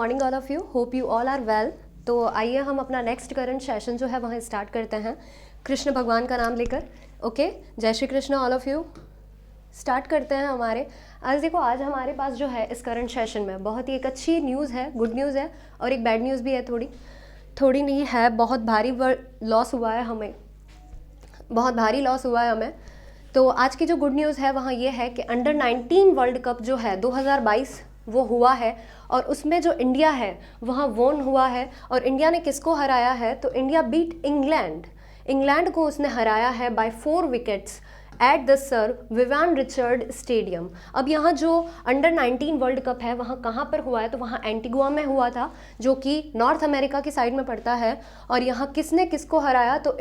Morning all of you, hope you all are well. तो आइए हम अपना नेक्स्ट करंट सेशन जो है वहाँ स्टार्ट करते हैं कृष्ण भगवान का नाम लेकर। ओके, जय Shri Krishna all of you. Start करते हैं हमारे आज। देखो, आज हमारे पास जो है इस करंट सेशन में बहुत ही एक अच्छी न्यूज़ है, गुड न्यूज़ है, और एक बैड न्यूज़ भी है। थोड़ी नहीं है, बहुत भारी लॉस हुआ है हमें, बहुत भारी लॉस हुआ है हमें। तो आज की जो गुड न्यूज़ है वहाँ ये है कि अंडर 19 वर्ल्ड कप जो है 2022 वो हुआ है, और उसमें जो इंडिया है वहाँ वोन हुआ है। और इंडिया ने किसको हराया है? तो इंडिया बीट इंग्लैंड को उसने हराया है by 4 wickets at the sir Vivian Richard stadium. अब यहाँ जो अंडर 19 वर्ल्ड कप है वहाँ कहाँ पर हुआ है? तो वहाँ एंटीगुआ में हुआ था, जो कि नॉर्थ अमेरिका की साइड में पड़ता है। और यहाँ किसने किसको हराया? तो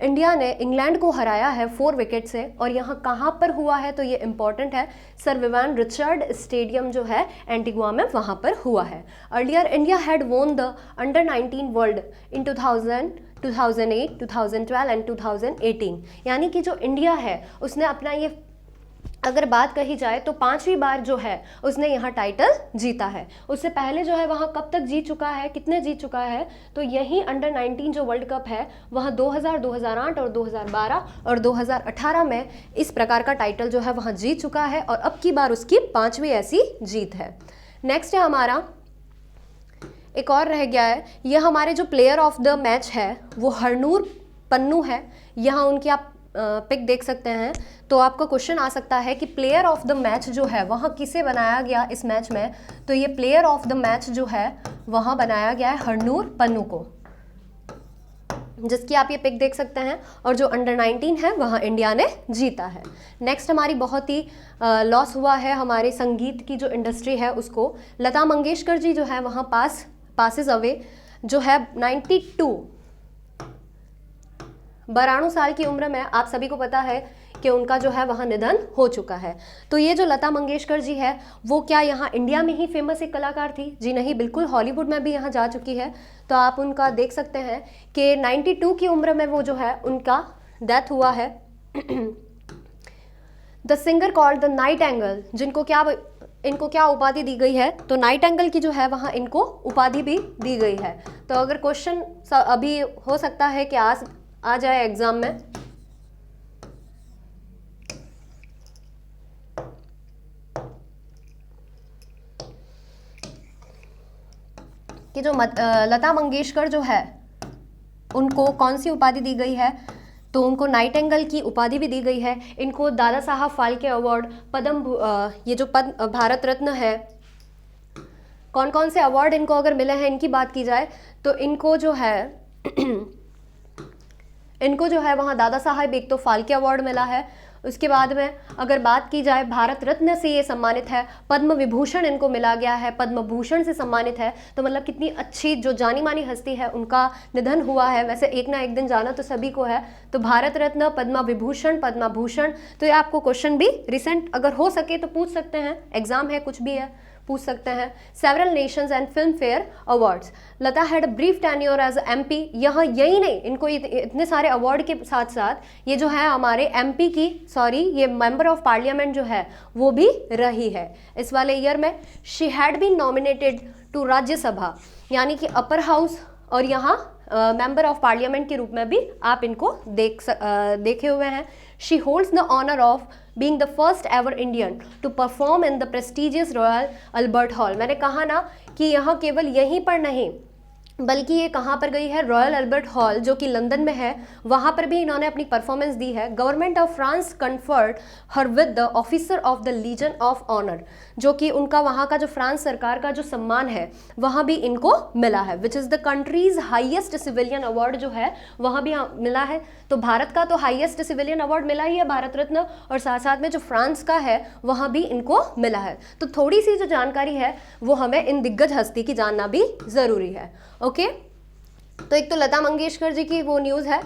इंडिया ने इंग्लैंड को हराया है 4 विकेट से। और यहाँ कहाँ पर हुआ है? तो ये इंपॉर्टेंट है, सर विवियन रिचर्ड स्टेडियम जो है एंटीगुआ में वहाँ पर हुआ है। Earlier India had won the under 19 world in 2000, 2008, 2012 and 2018। यानी कि जो इंडिया है उसने अपना ये, अगर बात कही जाए तो 5वीं बार जो है उसने यहाँ टाइटल जीता है। उससे पहले जो है वहाँ कब तक जीत चुका है, कितने जीत चुका है? तो यही अंडर 19 जो वर्ल्ड कप है वहाँ 2000, 2008 और 2012 और 2018 में इस प्रकार का टाइटल जो है वहाँ जीत चुका है, और अब की बार उसकी 5वीं ऐसी जीत है। नेक्स्ट है हमारा, एक और रह गया है, यह हमारे जो प्लेयर ऑफ द मैच है वो हरनूर पन्नू है। यहाँ उनकी आप पिक देख सकते हैं। तो आपका क्वेश्चन आ सकता है कि प्लेयर ऑफ द मैच जो है वहाँ किसे बनाया गया इस मैच में? तो ये प्लेयर ऑफ द मैच जो है वहाँ बनाया गया है हरनूर पन्नू को, जिसकी आप ये पिक देख सकते हैं। और जो अंडर 19 है वहाँ इंडिया ने जीता है। नेक्स्ट हमारी बहुत ही लॉस हुआ है हमारे संगीत की जो इंडस्ट्री है उसको। लता मंगेशकर जी जो है वहाँ पासेस अवे जो है 92, 92 साल की उम्र में। आप सभी को पता है कि उनका जो है वहाँ निधन हो चुका है। तो ये जो लता मंगेशकर जी है वो क्या यहाँ इंडिया में ही फेमस एक कलाकार थी? जी नहीं, बिल्कुल हॉलीवुड में भी यहाँ जा चुकी है। तो आप उनका देख सकते हैं कि 92 की उम्र में वो जो है उनका डेथ हुआ है। The singer called the Nightingale, इनको क्या उपाधि दी गई है? तो नाइटिंगेल की जो है वहाँ इनको उपाधि भी दी गई है। तो अगर क्वेश्चन अभी हो सकता है कि आ जाए एग्जाम में, कि जो लता मंगेशकर जो है उनको कौन सी उपाधि दी गई है? तो उनको नाइटिंगेल की उपाधि भी दी गई है। इनको दादा साहब फाल्के अवार्ड, ये जो भारत रत्न है, कौन कौन से अवार्ड इनको अगर मिले हैं इनकी बात की जाए तो इनको जो है वहाँ दादा साहब एक तो फाल्के अवार्ड मिला है। उसके बाद में अगर बात की जाए भारत रत्न से ये सम्मानित है, पद्म विभूषण इनको मिला गया है, पद्म भूषण से सम्मानित है। तो मतलब कितनी अच्छी जो जानी मानी हस्ती है उनका निधन हुआ है। वैसे एक ना एक दिन जाना तो सभी को है। तो भारत रत्न, पद्म विभूषण, पद्म भूषण। तो ये आपको क्वेश्चन भी रिसेंट अगर हो सके तो पूछ सकते हैं, एग्जाम है कुछ भी है, पूछ सकते हैं। Several nations and filmfare awards. Lata had brief tenure as MP. यहाँ यही नहीं, इनको इतने सारे अवार्ड के साथ साथ ये जो है हमारे एमपी की, ये मेंबर ऑफ पार्लियामेंट जो है वो भी रही है इस वाले ईयर में। She had been nominated to Rajya Sabha, यानी कि अपर हाउस, और यहाँ मेंबर ऑफ पार्लियामेंट के रूप में भी आप इनको देखे हुए हैं। She holds the honour of being the first ever Indian to perform in the prestigious Royal Albert Hall। मैंने कहा ना कि यहाँ केवल यहीं पर नहीं बल्कि ये कहाँ पर गई है? रॉयल अल्बर्ट हॉल जो कि लंदन में है, वहाँ पर भी इन्होंने अपनी परफॉर्मेंस दी है। Government of France conferred her with the officer of the legion of honour, जो कि उनका वहाँ का जो फ्रांस सरकार का जो सम्मान है वहाँ भी इनको मिला है, which is the countries highest civilian award जो है वहाँ भी मिला है। तो भारत का तो हाईएस्ट सिविलियन अवार्ड मिला ही है, भारत रत्न, और साथ साथ में जो फ्रांस का है वहाँ भी इनको मिला है। तो थोड़ी सी जो जानकारी है वो हमें इन दिग्गज हस्ती की जानना भी ज़रूरी है। ओके, तो एक तो लता मंगेशकर जी की वो न्यूज़ है।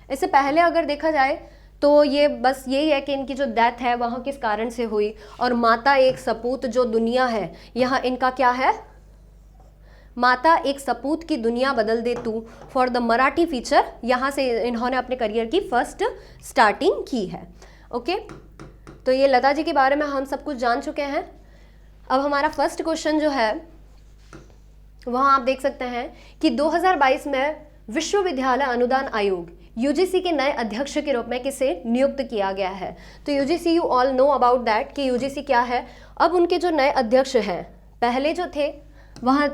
इससे पहले अगर देखा जाए तो ये बस यही है कि इनकी जो डेथ है वहाँ किस कारण से हुई। और माता एक सपूत जो दुनिया है, यहाँ इनका क्या है? माता एक सपूत की दुनिया बदल दे तू फॉर द मराठी फीचर। यहाँ से इन्होंने अपने करियर की फर्स्ट स्टार्टिंग की है। ओके, तो ये लता जी के बारे में हम सब कुछ जान चुके हैं। अब हमारा फर्स्ट क्वेश्चन जो है वहाँ आप देख सकते हैं कि 2022 में विश्वविद्यालय अनुदान आयोग यूजीसी के नए अध्यक्ष के रूप में किसे नियुक्त किया गया है। तो UGC, you all know about that कि यूजीसी क्या है। अब उनके जो नए अध्यक्ष हैं, पहले जो थे वहाँ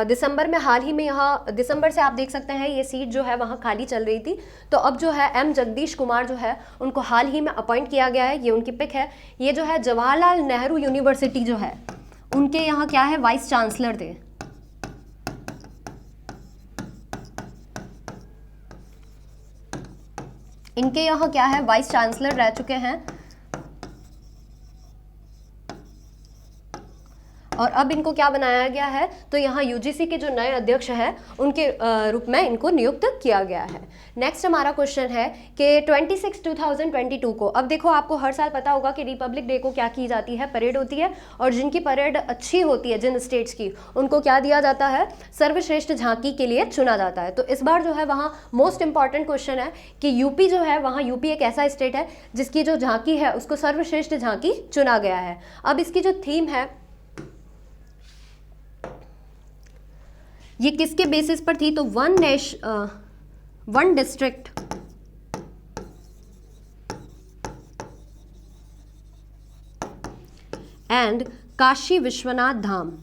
दिसंबर में, हाल ही में यहाँ दिसंबर से आप देख सकते हैं ये सीट जो है वहाँ खाली चल रही थी। तो अब जो है एम जगदीश कुमार जो है उनको हाल ही में अपॉइंट किया गया है, ये उनकी पिक है। ये जो है जवाहरलाल नेहरू यूनिवर्सिटी जो है उनके यहाँ क्या है, वाइस चांसलर थे। इनके यहाँ क्या है, वाइस चांसलर रह चुके हैं और अब इनको क्या बनाया गया है, तो यहाँ यूजीसी के जो नए अध्यक्ष हैं उनके रूप में इनको नियुक्त किया गया है। नेक्स्ट हमारा क्वेश्चन है कि 26/2022 को, अब देखो आपको हर साल पता होगा कि रिपब्लिक डे को क्या की जाती है, परेड होती है, और जिनकी परेड अच्छी होती है जिन स्टेट्स की, उनको क्या दिया जाता है, सर्वश्रेष्ठ झांकी के लिए चुना जाता है। तो इस बार जो है वहाँ मोस्ट इंपॉर्टेंट क्वेश्चन है कि यूपी जो है, वहाँ यूपी एक ऐसा स्टेट है जिसकी जो झांकी है उसको सर्वश्रेष्ठ झांकी चुना गया है। अब इसकी जो थीम है ये किसके बेसिस पर थी, तो one district and Kashi Vishwanath Dham.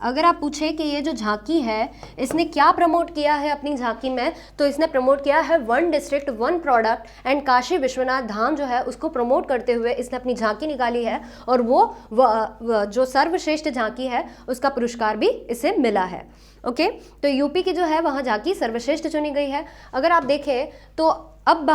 अगर आप पूछें कि ये जो झांकी है इसने क्या प्रमोट किया है अपनी झांकी में, तो इसने प्रमोट किया है one district one product and Kashi Vishwanath Dham जो है उसको प्रमोट करते हुए इसने अपनी झांकी निकाली है, और वो जो सर्वश्रेष्ठ झांकी है उसका पुरस्कार भी इसे मिला है। ओके, तो यूपी की जो है वहाँ झांकी सर्वश्रेष्ठ चुनी गई है। अगर आप देखें तो अब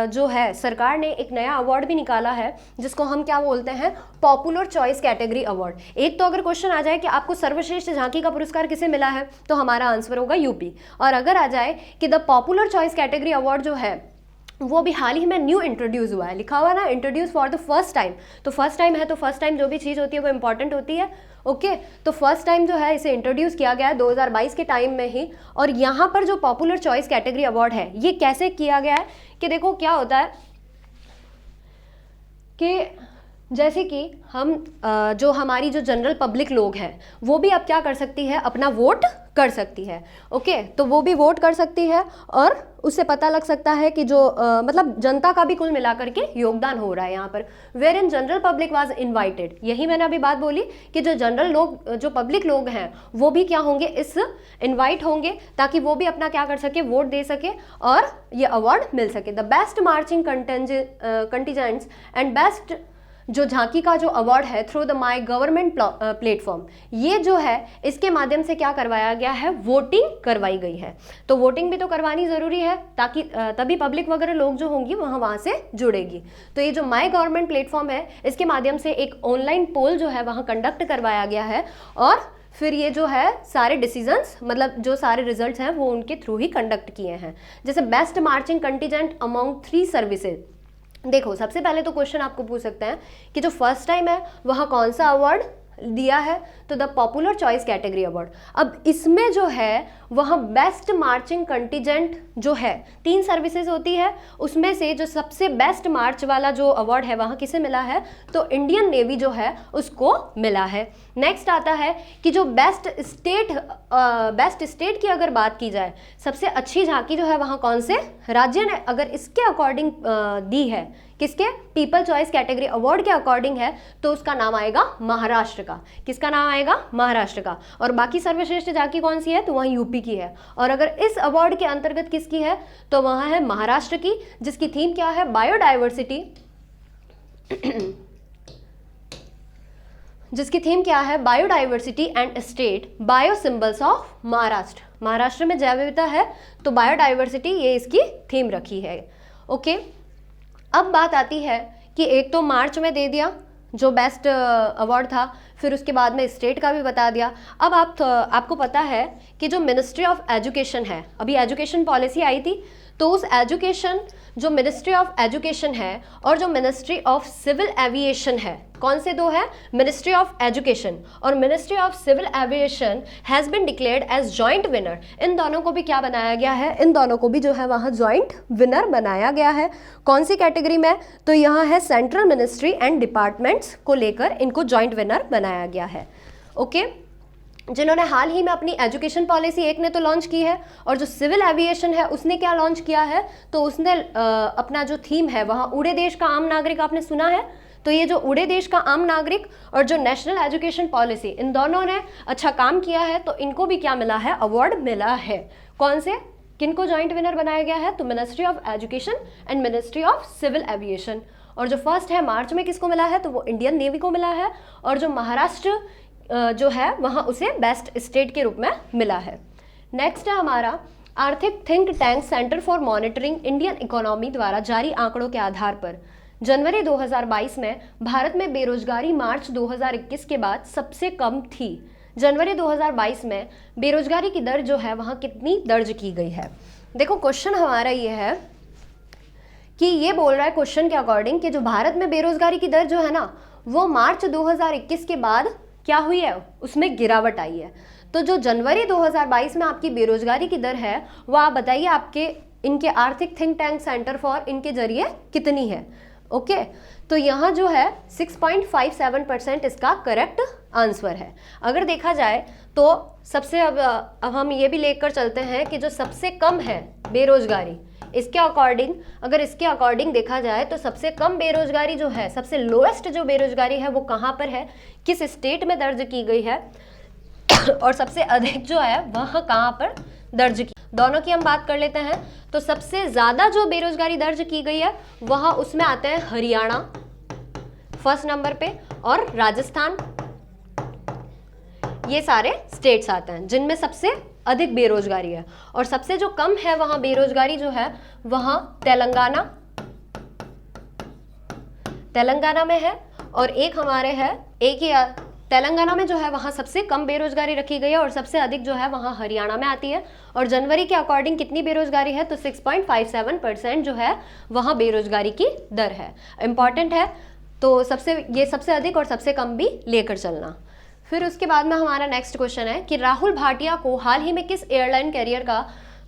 जो है सरकार ने एक नया अवार्ड भी निकाला है जिसको हम क्या बोलते हैं, पॉपुलर चॉइस कैटेगरी अवार्ड। एक तो अगर क्वेश्चन आ जाए कि आपको सर्वश्रेष्ठ झांकी का पुरस्कार किसे मिला है, तो हमारा आंसर होगा यूपी। और अगर आ जाए कि the popular choice category award जो है वो भी हाल ही में न्यू इंट्रोड्यूस हुआ है, लिखा हुआ ना introduce for the first time, तो फर्स्ट टाइम है तो फर्स्ट टाइम जो भी चीज़ होती है वो इंपॉर्टेंट होती है। ओके, तो फर्स्ट टाइम जो है इसे इंट्रोड्यूस किया गया है 2022 के टाइम में ही। और यहाँ पर जो पॉपुलर चॉइस कैटेगरी अवार्ड है ये कैसे किया गया है कि देखो क्या होता है कि जैसे कि हम जो हमारी जो जनरल पब्लिक लोग हैं वो भी अब क्या कर सकती है, अपना वोट कर सकती है। ओके, तो वो भी वोट कर सकती है और उससे पता लग सकता है कि जो मतलब जनता का भी कुल मिलाकर के योगदान हो रहा है यहाँ पर। Where in general public was invited, यही मैंने अभी बात बोली कि जो जनरल लोग, जो पब्लिक लोग हैं वो भी क्या होंगे, इस इनवाइट होंगे ताकि वो भी अपना क्या कर सके, वोट दे सके और ये अवार्ड मिल सके। The best marching contingents and best जो झांकी का जो अवार्ड है through the my government platform, ये जो है इसके माध्यम से क्या करवाया गया है, वोटिंग करवाई गई है। तो वोटिंग भी तो करवानी ज़रूरी है ताकि तभी पब्लिक वगैरह लोग जो होंगी वहाँ से जुड़ेगी। तो ये जो माई गवर्नमेंट प्लेटफॉर्म है इसके माध्यम से एक ऑनलाइन पोल जो है वहाँ कंडक्ट करवाया गया है और फिर ये जो है सारे डिसीजंस, मतलब जो सारे रिजल्ट्स हैं वो उनके थ्रू ही कंडक्ट किए हैं। जैसे best marching contingent among 3 services, देखो सबसे पहले तो क्वेश्चन आपको पूछ सकते हैं कि जो फर्स्ट टाइम है वहाँ कौन सा अवार्ड दिया है, तो the popular choice category award. अब इसमें जो है वह बेस्ट मार्चिंग कंटिजेंट जो है 3 सर्विसेज होती है, उसमें से जो सबसे बेस्ट मार्च वाला जो अवार्ड है वहाँ किसे मिला है, तो इंडियन नेवी जो है उसको मिला है। नेक्स्ट आता है कि जो बेस्ट स्टेट की अगर बात की जाए, सबसे अच्छी झांकी जो है वहाँ कौन से राज्य ने अगर इसके अकॉर्डिंग दी है, किसके, पीपल चॉइस कैटेगरी अवार्ड के अकॉर्डिंग है, तो उसका नाम आएगा महाराष्ट्र का। किसका नाम आएगा, महाराष्ट्र का। और बाकी सर्वश्रेष्ठ झांकी कौन सी है, तो वह यूपी की है। और अगर इस अवार्ड के अंतर्गत किसकी है, तो वह है महाराष्ट्र की, जिसकी थीम क्या है, बायोडाइवर्सिटी जिसकी थीम क्या है, biodiversity and state bio symbols of Maharashtra. Maharashtra में जैव विविधता है तो बायोडाइवर्सिटी ये इसकी थीम रखी है। ओके, अब बात आती है कि एक तो मार्च में दे दिया जो बेस्ट अवार्ड था, फिर उसके बाद में स्टेट का भी बता दिया। अब आपको पता है कि जो मिनिस्ट्री ऑफ एजुकेशन है, अभी एजुकेशन पॉलिसी आई थी, तो उस एजुकेशन, जो मिनिस्ट्री ऑफ एजुकेशन है और जो मिनिस्ट्री ऑफ सिविल एविएशन है, कौन से दो है? मिनिस्ट्री ऑफ एजुकेशन और ministry of civil aviation has been declared as joint winner. इन दोनों को भी क्या बनाया गया है? इन दोनों को भी जो है वहाँ जॉइंट विनर बनाया गया है। कौन सी कैटेगरी में? तो यहाँ है सेंट्रल मिनिस्ट्री एंड डिपार्टमेंट्स को लेकर इनको जॉइंट विनर बनाया गया है। ओके, जिन्होंने हाल ही में अपनी एजुकेशन पॉलिसी एक ने तो लॉन्च की है, और जो सिविल एविएशन है उसने क्या लॉन्च किया है? तो उसने अपना जो थीम है वहाँ उड़े देश का आम नागरिक, आपने सुना है? तो ये जो उड़े देश का आम नागरिक और जो नेशनल एजुकेशन पॉलिसी, इन दोनों ने अच्छा काम किया है, तो इनको भी क्या मिला है? अवार्ड मिला है। कौन से, किनको जॉइंट विनर बनाया गया है? तो ministry of education and ministry of civil aviation. और जो फर्स्ट है मार्च में किसको मिला है? तो वो इंडियन नेवी को मिला है, और जो महाराष्ट्र जो है वहाँ उसे बेस्ट स्टेट के रूप में मिला है। नेक्स्ट है हमारा आर्थिक think tank centre for monitoring Indian economy द्वारा जारी आंकड़ों के आधार पर जनवरी 2022 में भारत में बेरोजगारी मार्च 2021 के बाद सबसे कम थी। जनवरी 2022 में बेरोजगारी की दर जो है वहाँ कितनी दर्ज की गई है? देखो क्वेश्चन हमारा ये है कि ये बोल रहा है क्वेश्चन के अकॉर्डिंग कि जो भारत में बेरोजगारी की दर जो है ना वो मार्च 2021 के बाद क्या हुई है? उसमें गिरावट आई है। तो जो जनवरी 2022 में आपकी बेरोजगारी की दर है वो आप बताइए आपके इनके आर्थिक थिंक टैंक सेंटर फॉर इनके जरिए कितनी है? ओके, तो यहाँ जो है 6.57% इसका करेक्ट आंसर है। अगर देखा जाए तो सबसे अब हम ये भी लेकर चलते हैं कि जो सबसे कम है बेरोजगारी, इसके अकॉर्डिंग, अगर इसके अकॉर्डिंग देखा जाए तो सबसे कम बेरोजगारी जो है, सबसे लोएस्ट जो बेरोजगारी है वो कहाँ पर है, किस स्टेट में दर्ज की गई है, और सबसे अधिक जो है वह कहाँ पर दर्ज की, दोनों की हम बात कर लेते हैं। तो सबसे ज़्यादा जो बेरोजगारी दर्ज की गई है वह उसमें आते हैं हरियाणा फर्स्ट नंबर पे, और राजस्थान, ये सारे स्टेट्स आते हैं जिनमें सबसे अधिक बेरोजगारी है। और सबसे जो कम है वहां बेरोजगारी जो है वहां तेलंगाना में है, और एक हमारे है, एक ही तेलंगाना में जो है वहां सबसे कम बेरोजगारी रखी गई है, और सबसे अधिक जो है वहां हरियाणा में आती है। और जनवरी के अकॉर्डिंग कितनी बेरोजगारी है? तो 6.57% जो है वहां बेरोजगारी की दर है। इंपॉर्टेंट है, तो ये सबसे अधिक और सबसे कम भी लेकर चलना। फिर उसके बाद में हमारा नेक्स्ट क्वेश्चन है कि राहुल भाटिया को हाल ही में किस एयरलाइन कैरियर का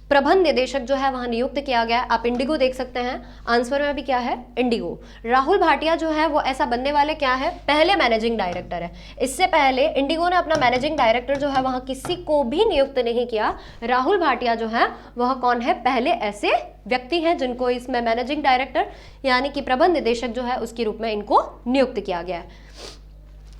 प्रबंध निदेशक जो है वहां नियुक्त किया गया? आप इंडिगो देख सकते हैं, आंसर में भी क्या है? इंडिगो। राहुल भाटिया जो है वो ऐसा बनने वाले क्या है? पहले मैनेजिंग डायरेक्टर है। इससे पहले इंडिगो ने अपना मैनेजिंग डायरेक्टर जो है वहां किसी को भी नियुक्त नहीं किया। राहुल भाटिया जो है वह कौन है? पहले ऐसे व्यक्ति हैं जिनको इसमें मैनेजिंग डायरेक्टर यानी कि प्रबंध निदेशक जो है उसके रूप में इनको नियुक्त किया गया है।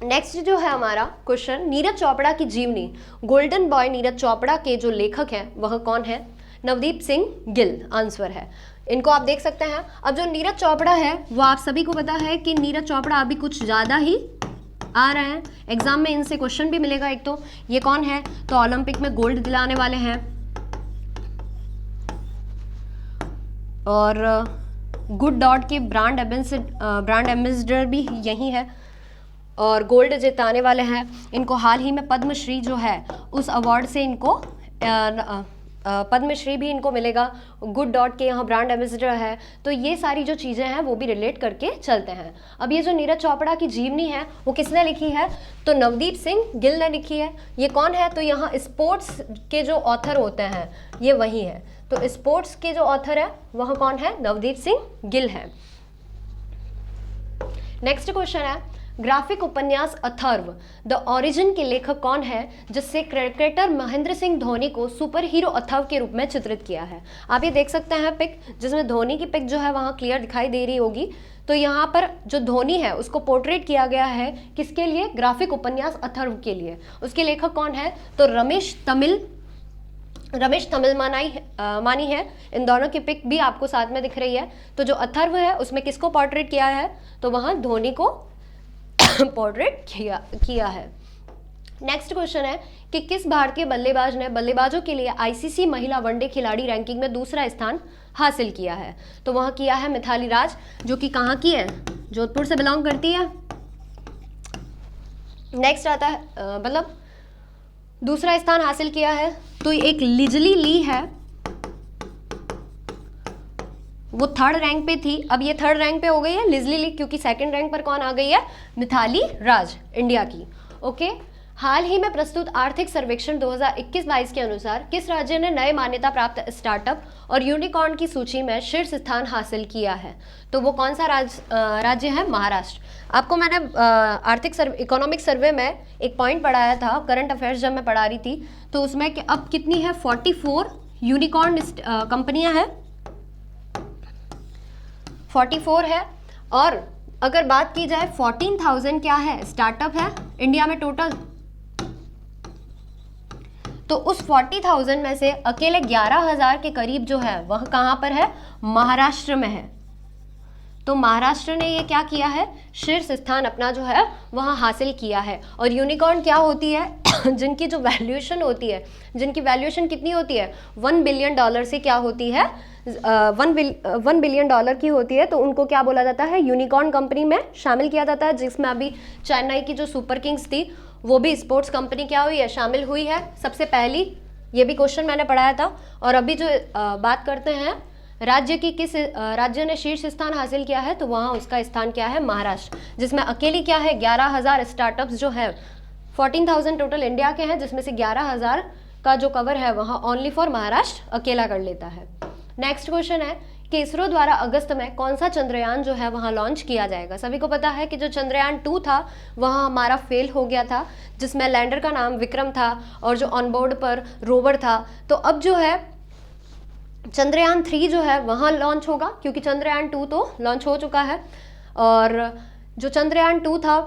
नेक्स्ट जो है हमारा क्वेश्चन, नीरज चोपड़ा की जीवनी, गोल्डन बॉय नीरज चोपड़ा के जो लेखक हैं वह कौन है? नवदीप सिंह गिल आंसर है। इनको आप देख सकते हैं। अब जो नीरज चोपड़ा है वो आप सभी को पता है कि नीरज चोपड़ा अभी कुछ ज़्यादा ही आ रहे हैं एग्जाम में, इनसे क्वेश्चन भी मिलेगा। एक तो ये कौन है? तो ओलंपिक में गोल्ड दिलाने वाले हैं, और गुड डॉट के ब्रांड एम्बेसडर भी यही है, और गोल्ड जिताने वाले हैं। इनको हाल ही में पद्मश्री जो है उस अवार्ड से इनको पद्मश्री भी इनको मिलेगा। गुड डॉट के यहाँ ब्रांड एम्बेसडर है। तो ये सारी जो चीज़ें हैं वो भी रिलेट करके चलते हैं। अब ये जो नीरज चोपड़ा की जीवनी है वो किसने लिखी है? तो नवदीप सिंह गिल ने लिखी है। ये कौन है? तो यहाँ स्पोर्ट्स के जो ऑथर होते हैं ये वही है। तो स्पोर्ट्स के जो ऑथर है वह कौन है? नवदीप सिंह गिल है। नेक्स्ट क्वेश्चन है, ग्राफिक उपन्यास अथर्व द ओरिजिन के लेखक कौन है जिससे क्रिकेटर महेंद्र सिंह धोनी को सुपर हीरो अथर्व के रूप में चित्रित किया है? आप ये देख सकते हैं पिक, जिसमें धोनी की पिक जो है वहाँ क्लियर दिखाई दे रही होगी। तो यहाँ पर जो धोनी है उसको पोर्ट्रेट किया गया है किसके लिए? ग्राफिक उपन्यास अथर्व के लिए। उसके लेखक कौन है? तो रमेश तमिल मानी है। इन दोनों की पिक भी आपको साथ में दिख रही है। तो जो अथर्व है उसमें किसको पोर्ट्रेट किया है? तो वहाँ धोनी को पोर्ट्रेट किया है। नेक्स्ट क्वेश्चन है कि किस भारतीय बल्लेबाज ने बल्लेबाजों के लिए आईसीसी महिला वनडे खिलाड़ी रैंकिंग में दूसरा स्थान हासिल किया है? तो वह किया है मिथाली राज, जो कि कहाँ की है? जोधपुर से बिलोंग करती है। नेक्स्ट आता है मतलब दूसरा स्थान हासिल किया है तो एक लिजली ली है, वो थर्ड रैंक पे थी, अब ये थर्ड रैंक पे हो गई है लिजली ली, क्योंकि सेकंड रैंक पर कौन आ गई है, मिथाली राज, इंडिया की। ओके, हाल ही में प्रस्तुत आर्थिक सर्वेक्षण 2021-22 के अनुसार किस राज्य ने नए मान्यता प्राप्त स्टार्टअप और यूनिकॉर्न की सूची में शीर्ष स्थान हासिल किया है? तो वो कौन सा राज्य है? महाराष्ट्र। आपको मैंने इकोनॉमिक सर्वे में एक पॉइंट पढ़ाया था करंट अफेयर्स जब मैं पढ़ा रही थी, तो उसमें कि अब कितनी है, 44 यूनिकॉर्न कंपनियां हैं, 44 है। और अगर बात की जाए 14,000 क्या है, स्टार्टअप है इंडिया में टोटल, तो उस 40,000 में से अकेले 11,000 के करीब जो है वह कहाँ पर है, महाराष्ट्र में है। तो महाराष्ट्र ने ये क्या किया है, शीर्ष स्थान अपना जो है वहाँ हासिल किया है। और यूनिकॉर्न क्या होती है जिनकी जो वैल्यूएशन होती है, जिनकी वैल्यूएशन कितनी होती है, $1 बिलियन से क्या होती है, $1 बिलियन की होती है, तो उनको क्या बोला जाता है, यूनिकॉर्न कंपनी में शामिल किया जाता है। जिसमें अभी चेन्नई की जो सुपर किंग्स थी वो भी स्पोर्ट्स कंपनी क्या हुई है, शामिल हुई है सबसे पहली। ये भी क्वेश्चन मैंने पढ़ाया था। और अभी जो बात करते हैं राज्य की, किस राज्य ने शीर्ष स्थान हासिल किया है, तो वहाँ उसका स्थान क्या है, महाराष्ट्र, जिसमें अकेली क्या है 11,000 स्टार्टअप्स जो है, 14,000 टोटल इंडिया के हैं, जिसमें से 11,000 का जो कवर है वहाँ ओनली फॉर महाराष्ट्र अकेला कर लेता है। नेक्स्ट क्वेश्चन है कि इसरो द्वारा अगस्त में कौन सा चंद्रयान जो है वहाँ लॉन्च किया जाएगा? सभी को पता है कि जो चंद्रयान 2 था वहाँ हमारा फेल हो गया था, जिसमें लैंडर का नाम विक्रम था और जो ऑनबोर्ड पर रोवर था। तो अब जो है चंद्रयान 3 जो है वहाँ लॉन्च होगा, क्योंकि चंद्रयान 2 तो लॉन्च हो चुका है। और जो चंद्रयान 2 था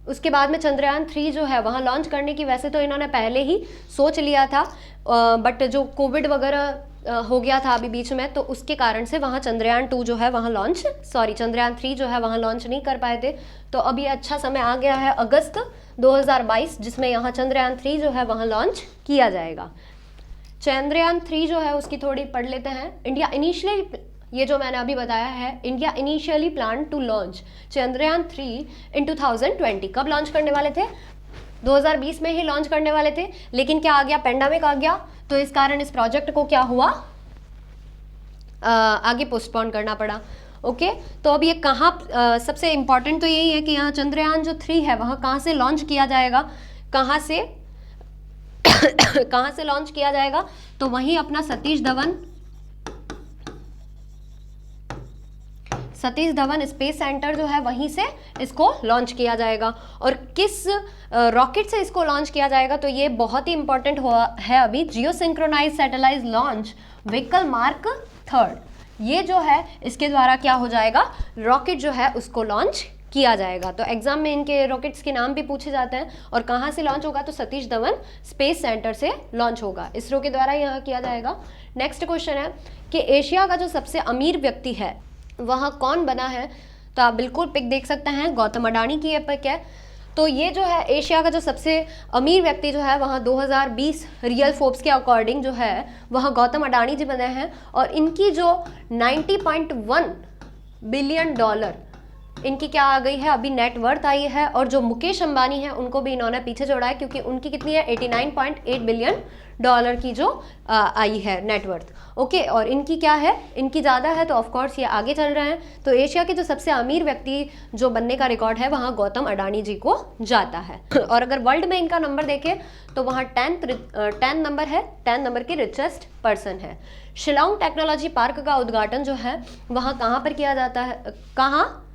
उसके बाद में चंद्रयान 3 जो है वहाँ लॉन्च करने की वैसे तो इन्होंने पहले ही सोच लिया था, बट जो कोविड वगैरह हो गया था अभी बीच में, तो उसके कारण से वहाँ चंद्रयान 2 जो है वहाँ चंद्रयान 3 जो है वहाँ लॉन्च नहीं कर पाए थे। तो अब ये अच्छा समय आ गया है अगस्त 2022, जिसमें यहाँ चंद्रयान 3 जो है वहाँ लॉन्च किया जाएगा। चंद्रयान 3 जो है उसकी थोड़ी पढ़ लेते हैं। इंडिया इनिशियली, ये जो मैंने अभी बताया है, India initially plan to launch Chandrayaan 3 in 2020। कब लॉन्च करने वाले थे, 2020 में ही लॉन्च करने वाले थे, लेकिन क्या आ गया, पेंडेमिक आ गया, तो इस कारण इस प्रोजेक्ट को क्या हुआ, आगे पोस्टपोन करना पड़ा। ओके, तो अब ये कहाँ, सबसे इम्पॉर्टेंट तो यही है कि यहाँ चंद्रयान जो 3 है वहाँ कहाँ से लॉन्च किया जाएगा, कहाँ से कहाँ से लॉन्च किया जाएगा, तो वहीं अपना सतीश धवन स्पेस सेंटर जो है वहीं से इसको लॉन्च किया जाएगा। और किस रॉकेट से इसको लॉन्च किया जाएगा, तो ये बहुत ही इंपॉर्टेंट है अभी, geo synchronise satellite launch vehicle mark 3, ये जो है इसके द्वारा क्या हो जाएगा, रॉकेट जो है उसको लॉन्च किया जाएगा। तो एग्जाम में इनके रॉकेट्स के नाम भी पूछे जाते हैं। और कहाँ से लॉन्च होगा, तो सतीश धवन स्पेस सेंटर से लॉन्च होगा, इसरो के द्वारा यहाँ किया जाएगा। नेक्स्ट क्वेश्चन है कि एशिया का जो सबसे अमीर व्यक्ति है वह कौन बना है, तो आप बिल्कुल पिक देख सकते हैं, गौतम अडानी की ये पिक है। तो ये जो है एशिया का जो सबसे अमीर व्यक्ति जो है वहाँ 2020 रियल फोर्ब्स के अकॉर्डिंग जो है वह गौतम अडानी जी बने हैं। और इनकी जो $90.1 बिलियन इनकी क्या आ गई है, अभी नेटवर्थ आई है। और जो मुकेश अंबानी है उनको भी इन्होंने पीछे जोड़ा है, क्योंकि उनकी कितनी है, $89.8 बिलियन की जो आई है नेटवर्थ। ओके, और इनकी क्या है, इनकी ज़्यादा है, तो ऑफकोर्स ये आगे चल रहे हैं। तो एशिया के जो सबसे अमीर व्यक्ति जो बनने का रिकॉर्ड है वहाँ गौतम अडानी जी को जाता है। और अगर वर्ल्ड में इनका नंबर देखें तो वहाँ 10 नंबर है, 10 नंबर की रिचेस्ट पर्सन है। शिलोंग टेक्नोलॉजी पार्क का उद्घाटन जो है वहाँ कहाँ पर किया जाता है, कहाँ,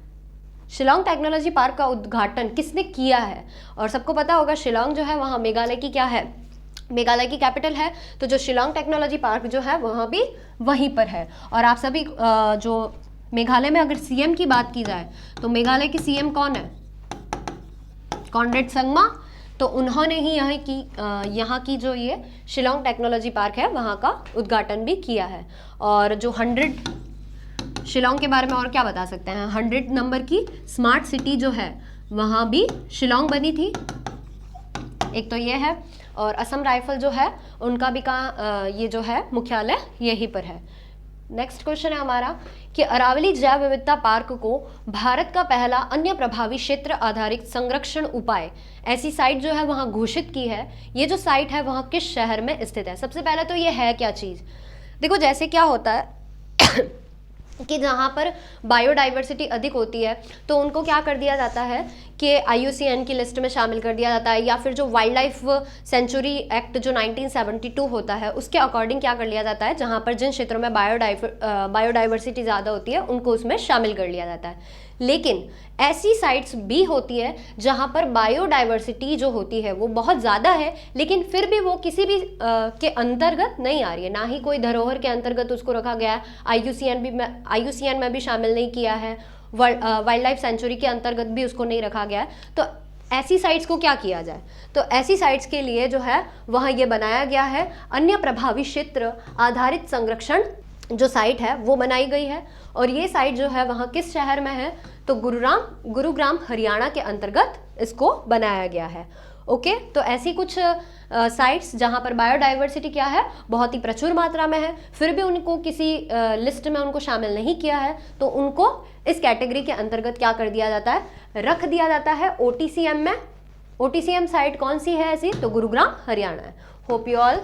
शिलोंग टेक्नोलॉजी पार्क का उद्घाटन किसने किया है? और सबको पता होगा शिलोंग जो है वहाँ मेघालय की क्या है, मेघालय की कैपिटल है। तो जो शिलोंग टेक्नोलॉजी पार्क जो है वहाँ भी वहीं पर है। और आप सभी जो मेघालय में अगर सीएम की बात की जाए तो मेघालय की सीएम कौन है, कॉनरेड संगमा। तो उन्होंने ही यहाँ की जो ये शिलोंग टेक्नोलॉजी पार्क है वहाँ का उद्घाटन भी किया है। और जो 100 शिलोंग के बारे में और क्या बता सकते हैं, 100 नंबर की स्मार्ट सिटी जो है वहाँ भी शिलोंग बनी थी, एक तो ये है। और असम राइफल जो है उनका भी ये जो है मुख्यालय यहीं पर है। नेक्स्ट क्वेश्चन है हमारा कि अरावली जैव विविधता पार्क को भारत का पहला अन्य प्रभावी क्षेत्र आधारित संरक्षण उपाय ऐसी साइट जो है वहाँ घोषित की है। ये जो साइट है वहाँ किस शहर में स्थित है? सबसे पहले तो ये है क्या चीज़, देखो जैसे क्या होता है कि जहाँ पर बायोडाइवर्सिटी अधिक होती है तो उनको क्या कर दिया जाता है कि IUCN की लिस्ट में शामिल कर दिया जाता है, या फिर जो वाइल्ड लाइफ सेंचुरी एक्ट जो 1972 होता है उसके अकॉर्डिंग क्या कर लिया जाता है, जहाँ पर जिन क्षेत्रों में बायोडाइवर्सिटी ज़्यादा होती है उनको उसमें शामिल कर लिया जाता है। लेकिन ऐसी साइट्स भी होती है जहाँ पर बायोडाइवर्सिटी जो होती है वो बहुत ज़्यादा है, लेकिन फिर भी वो किसी भी के अंतर्गत नहीं आ रही है, ना ही कोई धरोहर के अंतर्गत उसको रखा गया है, IUCN में भी शामिल नहीं किया है, वाइल्ड लाइफ सेंचुरी के अंतर्गत भी उसको नहीं रखा गया है। तो ऐसी साइट्स को क्या किया जाए, तो ऐसी साइट्स के लिए जो है वहाँ ये बनाया गया है अन्य प्रभावी क्षेत्र आधारित संरक्षण जो साइट है वो बनाई गई है। और ये साइट जो है वहाँ किस शहर में है, तो गुरुग्राम हरियाणा के अंतर्गत इसको बनाया गया है। ओके, तो ऐसी कुछ साइट्स जहाँ पर बायोडाइवर्सिटी क्या है बहुत ही प्रचुर मात्रा में है, फिर भी उनको किसी लिस्ट में उनको शामिल नहीं किया है, तो उनको इस कैटेगरी के अंतर्गत क्या कर दिया जाता है, रख दिया जाता है OTCM में। OTCM साइट कौन सी है ऐसी, तो गुरुग्राम हरियाणा है। Hope you all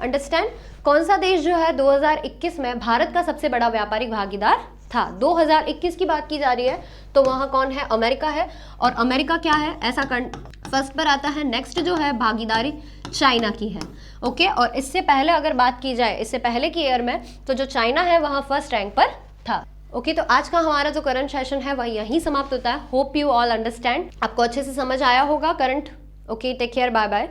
understand. कौन सा देश जो है 2021 में भारत का सबसे बड़ा व्यापारिक भागीदार था, 2021 की बात की जा रही है, तो वहाँ कौन है, अमेरिका है। और अमेरिका क्या है, ऐसा फर्स्ट पर आता है। नेक्स्ट जो है भागीदारी चाइना की है। ओके, और इससे पहले अगर बात की जाए, इससे पहले की ईयर में, तो जो चाइना है वहाँ फर्स्ट रैंक पर था। ओके, तो आज का हमारा जो करंट सेशन है वह यहीं समाप्त होता है। होप यू ऑल अंडरस्टैंड, आपको अच्छे से समझ आया होगा current. Okay, take care, bye bye.